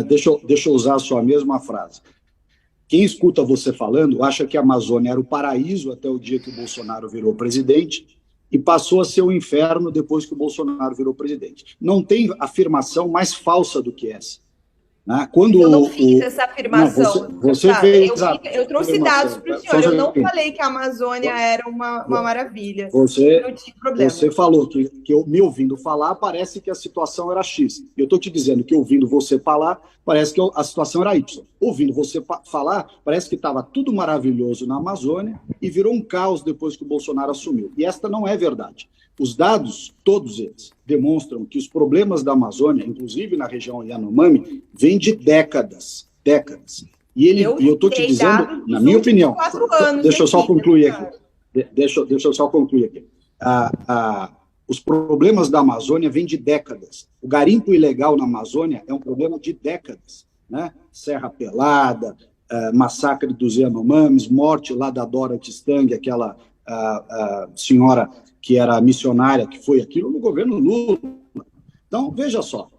deixa eu usar a sua mesma frase. Quem escuta você falando acha que a Amazônia era o paraíso até o dia que o Bolsonaro virou presidente e passou a ser o inferno depois que o Bolsonaro virou presidente. Não tem afirmação mais falsa do que essa. Né? Quando eu não fiz essa afirmação. Não, você fez eu trouxe dados para o senhor. Eu não falei que a Amazônia era uma maravilha. Não tive problema. Você falou que eu, me ouvindo falar, parece que a situação era X. Eu estou te dizendo que ouvindo você falar, parece que a situação era Y. Ouvindo você falar, parece que estava tudo maravilhoso na Amazônia e virou um caos depois que o Bolsonaro assumiu. E esta não é verdade. Os dados, todos eles, demonstram que os problemas da Amazônia, inclusive na região Yanomami, vêm de décadas. E eu estou te dizendo, na minha opinião, deixa eu só concluir aqui. Deixa eu só concluir aqui. Os problemas da Amazônia vêm de décadas. O garimpo ilegal na Amazônia é um problema de décadas. Né? Serra Pelada, massacre dos Yanomamis, morte lá da Dora Tistang, aquela senhora que era missionária, que foi aquilo no governo Lula. Então, veja só,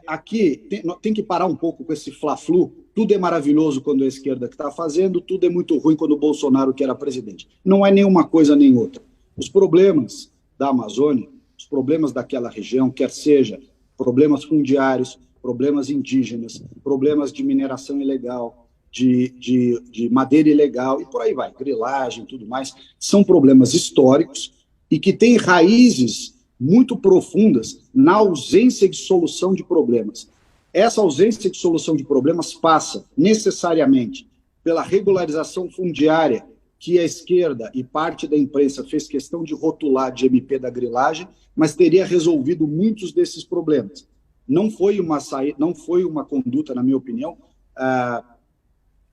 aqui tem que parar um pouco com esse fla-flu. Tudo é maravilhoso quando a esquerda que está fazendo, tudo é muito ruim quando o Bolsonaro que era presidente. Não é nenhuma coisa nem outra. Os problemas da Amazônia, os problemas daquela região, quer seja problemas fundiários, problemas indígenas, problemas de mineração ilegal, de madeira ilegal, e por aí vai, grilagem e tudo mais, são problemas históricos e que têm raízes muito profundas na ausência de solução de problemas. Essa ausência de solução de problemas passa necessariamente pela regularização fundiária que a esquerda e parte da imprensa fez questão de rotular de MP da grilagem, mas teria resolvido muitos desses problemas. Não foi uma conduta, na minha opinião,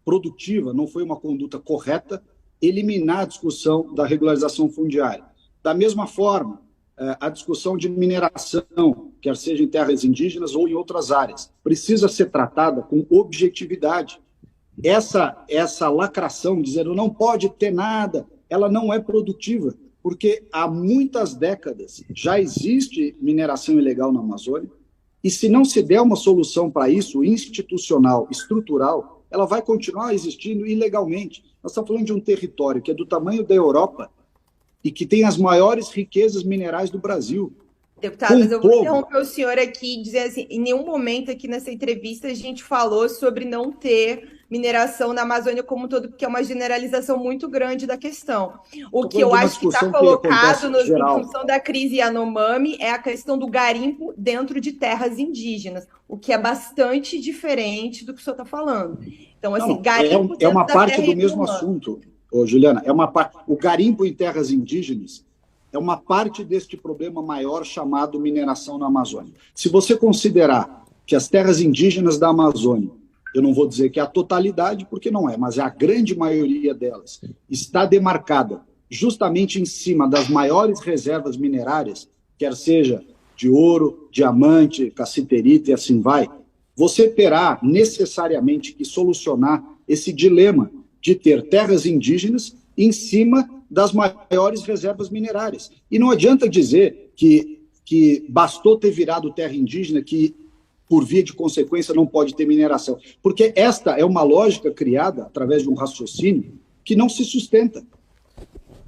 produtiva, não foi uma conduta correta eliminar a discussão da regularização fundiária. Da mesma forma, a discussão de mineração, quer seja em terras indígenas ou em outras áreas, precisa ser tratada com objetividade. Essa lacração, dizendo não pode ter nada, ela não é produtiva, porque há muitas décadas já existe mineração ilegal na Amazônia, e se não se der uma solução para isso, institucional, estrutural, ela vai continuar existindo ilegalmente. Nós estamos falando de um território que é do tamanho da Europa, e que tem as maiores riquezas minerais do Brasil. Deputado, mas eu vou interromper o senhor aqui e dizer assim, em nenhum momento aqui nessa entrevista a gente falou sobre não ter mineração na Amazônia como um todo, porque é uma generalização muito grande da questão. O que eu acho que está colocado em função da crise Yanomami é a questão do garimpo dentro de terras indígenas, o que é bastante diferente do que o senhor está falando. Então, assim, garimpo é uma parte do mesmo assunto. Ô, Juliana, o garimpo em terras indígenas é uma parte deste problema maior chamado mineração na Amazônia. Se você considerar que as terras indígenas da Amazônia, eu não vou dizer que é a totalidade, porque não é, mas a grande maioria delas está demarcada justamente em cima das maiores reservas minerárias, quer seja de ouro, diamante, cassiterita e assim vai, você terá necessariamente que solucionar esse dilema de ter terras indígenas em cima das maiores reservas minerárias. E não adianta dizer que bastou ter virado terra indígena que, por via de consequência, não pode ter mineração. Porque esta é uma lógica criada através de um raciocínio que não se sustenta.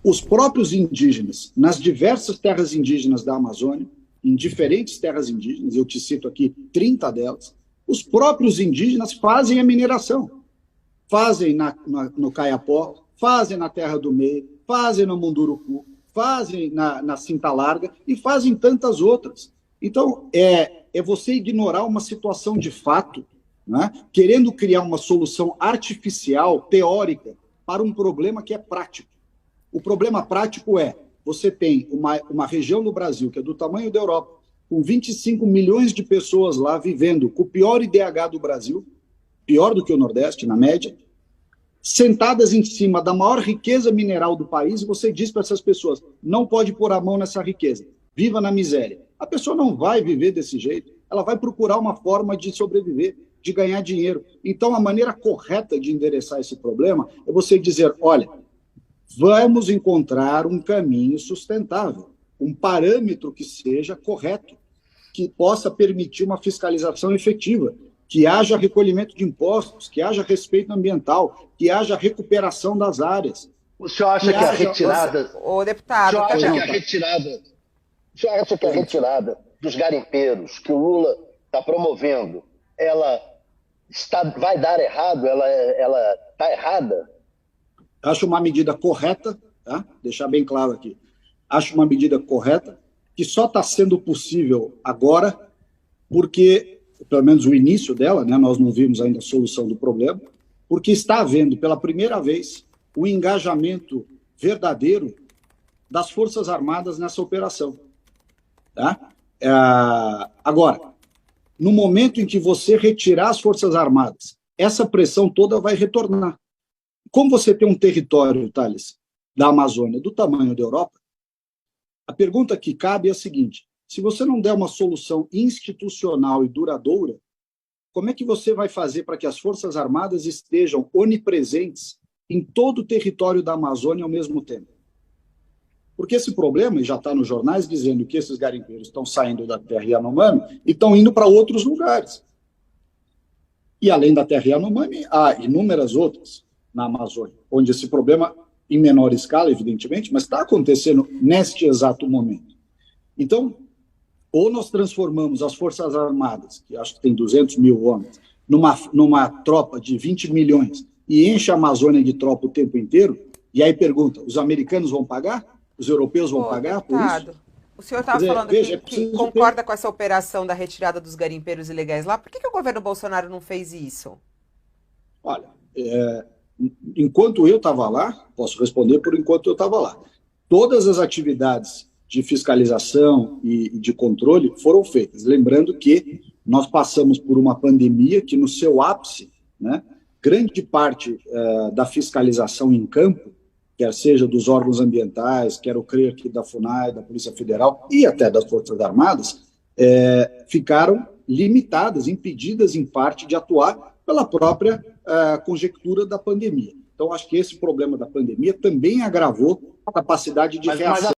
Os próprios indígenas, nas diversas terras indígenas da Amazônia, em diferentes terras indígenas, eu te cito aqui 30 delas, os próprios indígenas fazem a mineração. Fazem no Caiapó, fazem na Terra do Meio, fazem no Munduruku, fazem na Cinta Larga e fazem tantas outras. Então, é você ignorar uma situação de fato, né, querendo criar uma solução artificial, teórica, para um problema que é prático. O problema prático você tem uma região no Brasil que é do tamanho da Europa, com 25 milhões de pessoas lá vivendo com o pior IDH do Brasil, pior do que o Nordeste, na média, sentadas em cima da maior riqueza mineral do país, e você diz para essas pessoas, não pode pôr a mão nessa riqueza, viva na miséria. A pessoa não vai viver desse jeito, ela vai procurar uma forma de sobreviver, de ganhar dinheiro. Então, a maneira correta de endereçar esse problema é você dizer, olha, vamos encontrar um caminho sustentável, um parâmetro que seja correto, que possa permitir uma fiscalização efetiva, que haja recolhimento de impostos, que haja respeito ambiental, que haja recuperação das áreas. O senhor acha que a retirada... O deputado... O senhor acha que a retirada dos garimpeiros que o Lula está promovendo, ela vai dar errado? Ela está errada? Acho uma medida correta, tá? Deixar bem claro aqui. Acho uma medida correta, que só está sendo possível agora porque, pelo menos o início dela, né, nós não vimos ainda a solução do problema, porque está havendo, pela primeira vez, o engajamento verdadeiro das Forças Armadas nessa operação. Tá? Agora, no momento em que você retirar as Forças Armadas, essa pressão toda vai retornar. Como você tem um território, Thales, da Amazônia, do tamanho da Europa, a pergunta que cabe é a seguinte: se você não der uma solução institucional e duradoura, como é que você vai fazer para que as Forças Armadas estejam onipresentes em todo o território da Amazônia ao mesmo tempo? Porque esse problema, e já está nos jornais dizendo que esses garimpeiros estão saindo da terra Yanomami e estão indo para outros lugares. E além da terra Yanomami, há inúmeras outras na Amazônia, onde esse problema, em menor escala, evidentemente, mas está acontecendo neste exato momento. Então, ou nós transformamos as Forças Armadas, que acho que tem 200 mil homens, numa tropa de 20 milhões e enche a Amazônia de tropa o tempo inteiro, e aí pergunta, os americanos vão pagar? Os europeus vão pagar por isso? O senhor estava falando que concorda com essa operação da retirada dos garimpeiros ilegais lá. Por que o governo Bolsonaro não fez isso? Olha, enquanto eu estava lá, posso responder por enquanto eu estava lá, todas as atividades de fiscalização e de controle foram feitas. Lembrando que nós passamos por uma pandemia que, no seu ápice, né, grande parte da fiscalização em campo, quer seja dos órgãos ambientais, quer eu creio aqui da FUNAI, da Polícia Federal e até das Forças Armadas, ficaram limitadas, impedidas em parte de atuar pela própria conjectura da pandemia. Então, acho que esse problema da pandemia também agravou a capacidade de reação.